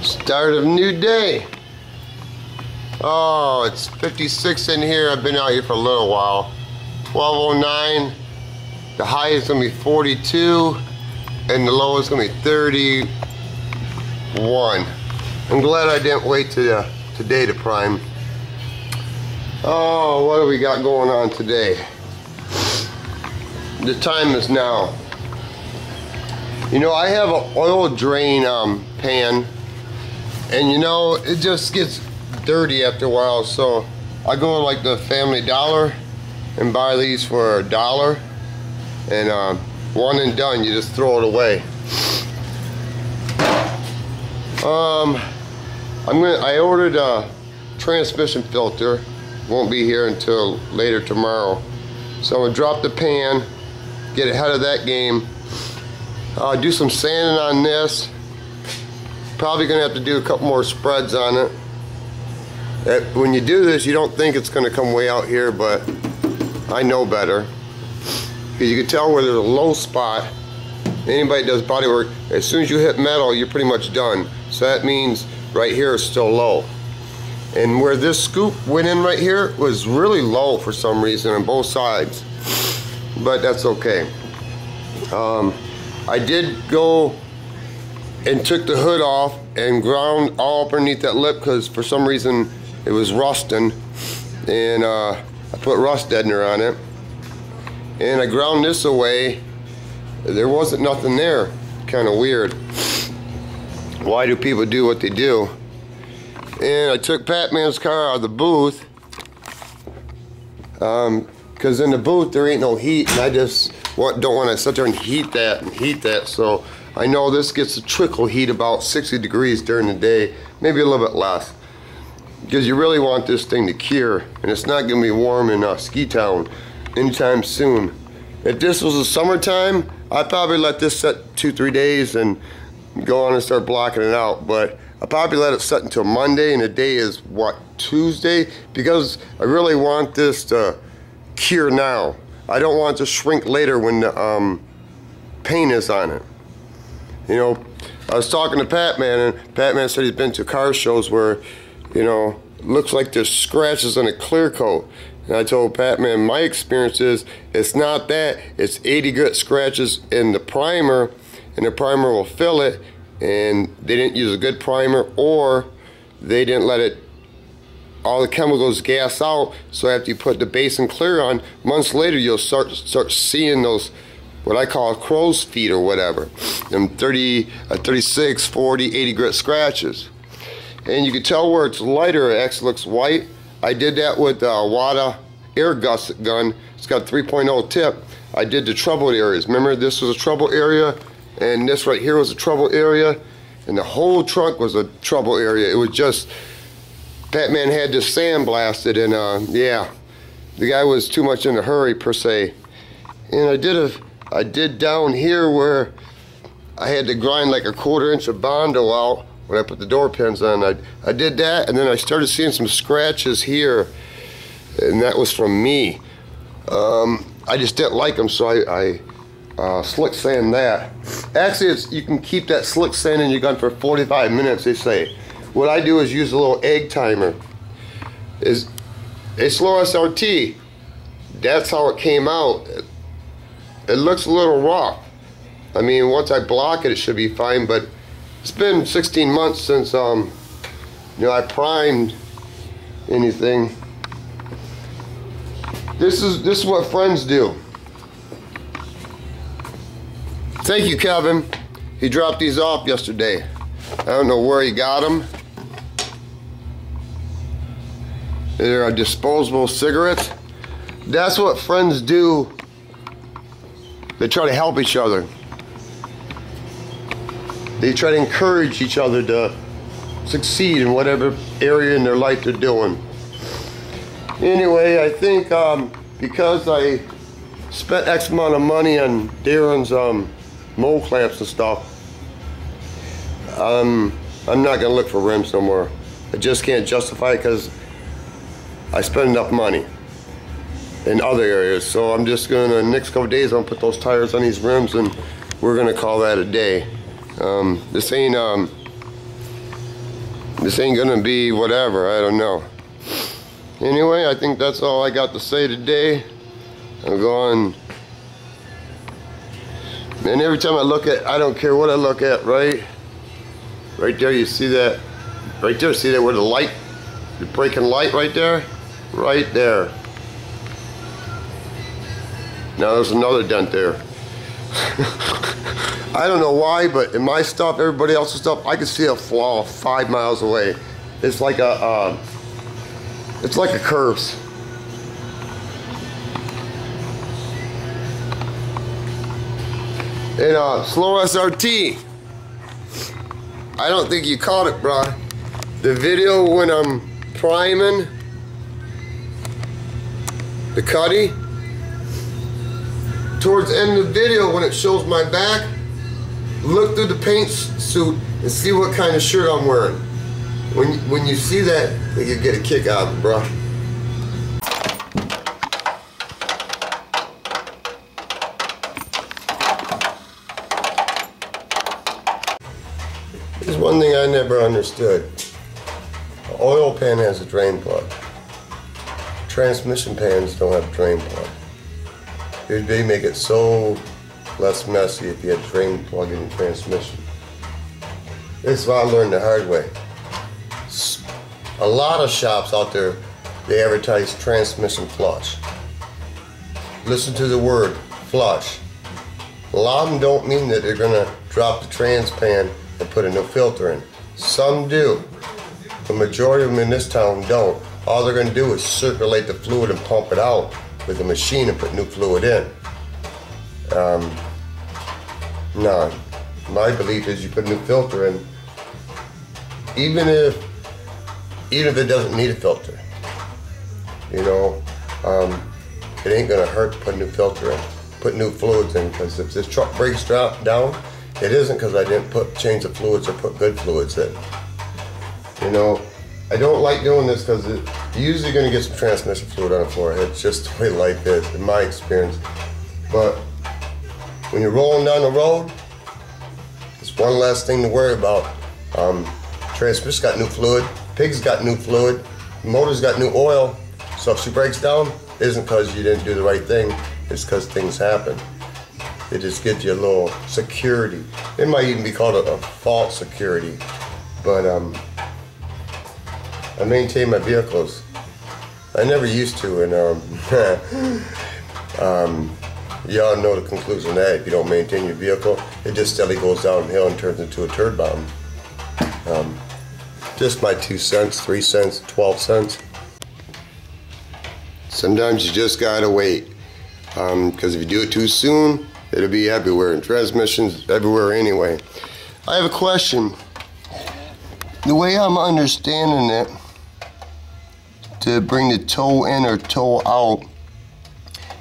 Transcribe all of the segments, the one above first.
Start of new day. Oh, it's 56 in here. I've been out here for a little while. 12:09. The high is gonna be 42, and the low is gonna be 31. I'm glad I didn't wait to today to prime. Oh, what do we got going on today? The time is now. You know, I have an oil drain pan, and you know, it just gets dirty after a while, so I go to like the Family Dollar and buy these for $1, and one and done, you just throw it away. I ordered a transmission filter. Won't be here until later tomorrow, so I'm gonna drop the pan, get ahead of that game. Do some sanding on this. Probably gonna have to do a couple more spreads on it. When you do this, you don't think it's gonna come way out here, but I know better. Because you can tell where there's a low spot. Anybody that does body work, as soon as you hit metal, you're pretty much done. So that means right here is still low. And where this scoop went in right here was really low for some reason on both sides. But that's okay. I did go and took the hood off and ground all up underneath that lip because for some reason it was rusting, and I put rust deadener on it, and I ground this away. There wasn't nothing there. Kind of weird. Why do people do what they do? And I took Pat-Man's car out of the booth because in the booth there ain't no heat, and I just don't want to sit there and heat that. So I know this gets a trickle heat about 60 degrees during the day, maybe a little bit less, because you really want this thing to cure, and it's not going to be warm in Ski Town anytime soon. If this was the summertime, I'd probably let this set 2-3 days and go on and start blocking it out, but I'll probably let it set until Monday, and the day is what, Tuesday, because I really want this to cure now. I don't want it to shrink later when the paint is on it. You know, I was talking to Pat-Man, and Pat-Man said he's been to car shows where, you know, it looks like there's scratches on a clear coat. And I told Pat-Man my experience is it's not that, it's 80 grit scratches in the primer, and the primer will fill it, and they didn't use a good primer, or they didn't let it, all the chemicals gas out. So after you put the base and clear on, months later you'll start seeing those, what I call crow's feet or whatever, them 36, 40, 80 grit scratches. And you can tell where it's lighter, it actually looks white. I did that with the Wada air gusset gun. It's got 3.0 tip. I did the troubled areas. Remember, this was a trouble area, and this right here was a trouble area, and the whole trunk was a trouble area. It was just, Pat-Man had this sandblasted, and yeah, the guy was too much in a hurry per se. And I did down here where I had to grind like a 1/4 inch of Bondo out when I put the door pins on. I did that, and then I started seeing some scratches here, and that was from me. I just didn't like them, so I slick sand that. Actually, you can keep that slick sand in your gun for 45 minutes, they say. What I do is use a little egg timer. Is a slow SRT. That's how it came out. It looks a little rough. I mean, once I block it, it should be fine, but it's been 16 months since you know, I primed anything. This is what friends do. Thank you, Kevin. He dropped these off yesterday. I don't know where he got them. They're disposable cigarettes. That's what friends do. They try to help each other. They try to encourage each other to succeed in whatever area in their life they're doing. Anyway, I think because I spent X amount of money on Darren's mold clamps and stuff, I'm not gonna look for rims no more. I just can't justify it because I spend enough money in other areas. So I'm just gonna, next couple days, I'm gonna put those tires on these rims, and we're gonna call that a day. This ain't This ain't gonna be whatever, I don't know. Anyway, I think that's all I got to say today. I'm going, and every time I look at, I don't care what I look at, right there, you see that, right there, see that where the light, the braking light right there? Right there. Now there's another dent there. I don't know why, but in my stuff, everybody else's stuff, I can see a flaw 5 miles away. It's like a curse. And slow SRT. I don't think you caught it, bro. The video when I'm priming the Cuddy, towards the end of the video when it shows my back, look through the paint suit and see what kind of shirt I'm wearing. When you see that, you get a kick out of it, bro. There's one thing I never understood. The oil pan has a drain plug. Transmission pans don't have a drain plug. They make it so less messy if you had a drain plug in your transmission. This is what I learned the hard way. A lot of shops out there, they advertise transmission flush. Listen to the word, flush. A lot of them don't mean that they're gonna drop the trans pan and put a new filter in. Some do. The majority of them in this town don't. All they're gonna do is circulate the fluid and pump it out with the machine and put new fluid in. No, my belief is you put a new filter in, even if it doesn't need a filter. You know, it ain't gonna hurt to put a new filter in, put new fluids in, because if this truck breaks down, it isn't because I didn't change the fluids or put good fluids in. You know, I don't like doing this because you're usually gonna get some transmission fluid on the floor. It's just the way life is, in my experience. But when you're rolling down the road, it's one less thing to worry about. Transmission's got new fluid, pig's got new fluid, motor's got new oil. So if she breaks down, it isn't because you didn't do the right thing, it's because things happen. It just gives you a little security. It might even be called a false security. But I maintain my vehicles. I never used to, and y'all know the conclusion of that. If you don't maintain your vehicle, it just steadily goes downhill and turns into a turd bomb. Just my 2 cents, 3 cents, 12 cents. Sometimes you just gotta wait, because if you do it too soon, it'll be everywhere, and transmissions everywhere anyway. I have a question. The way I'm understanding it, to bring the toe in or toe out,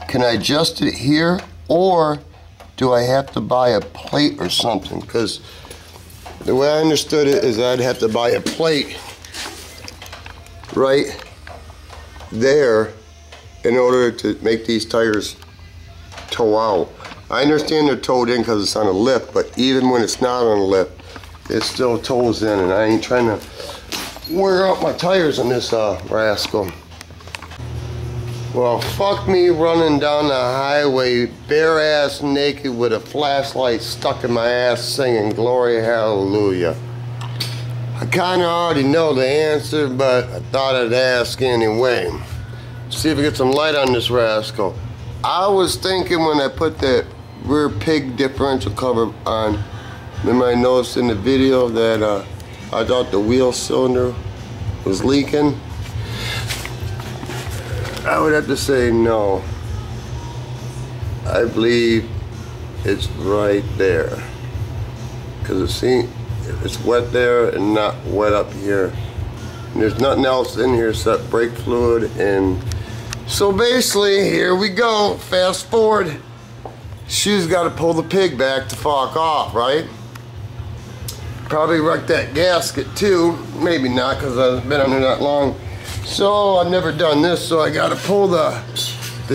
can I adjust it here, or do I have to buy a plate or something? Because the way I understood it is I'd have to buy a plate right there in order to make these tires toe out. I understand they're towed in because it's on a lift, but even when it's not on a lift, it still tows in, and I ain't trying to wear out my tires on this rascal. Well, fuck me running down the highway bare ass naked with a flashlight stuck in my ass singing glory hallelujah. I kinda already know the answer, but I thought I'd ask anyway. See if we get some light on this rascal. I was thinking when I put that rear pig differential cover on, remember I noticed in the video that I thought the wheel cylinder was leaking? I would have to say no. I believe it's right there. Because it's wet there and not wet up here. And there's nothing else in here except brake fluid. And so basically, here we go, fast forward. She's got to pull the pig back to fuck off, right? Probably wrecked that gasket too. Maybe not, because I've been under that long. So I've never done this, so I got to pull the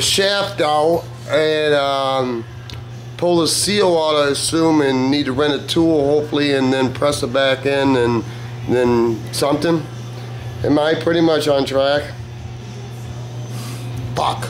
shaft out and pull the seal out, I assume, and need to rent a tool hopefully, and then press it back in and than something. Am I pretty much on track? Fuck.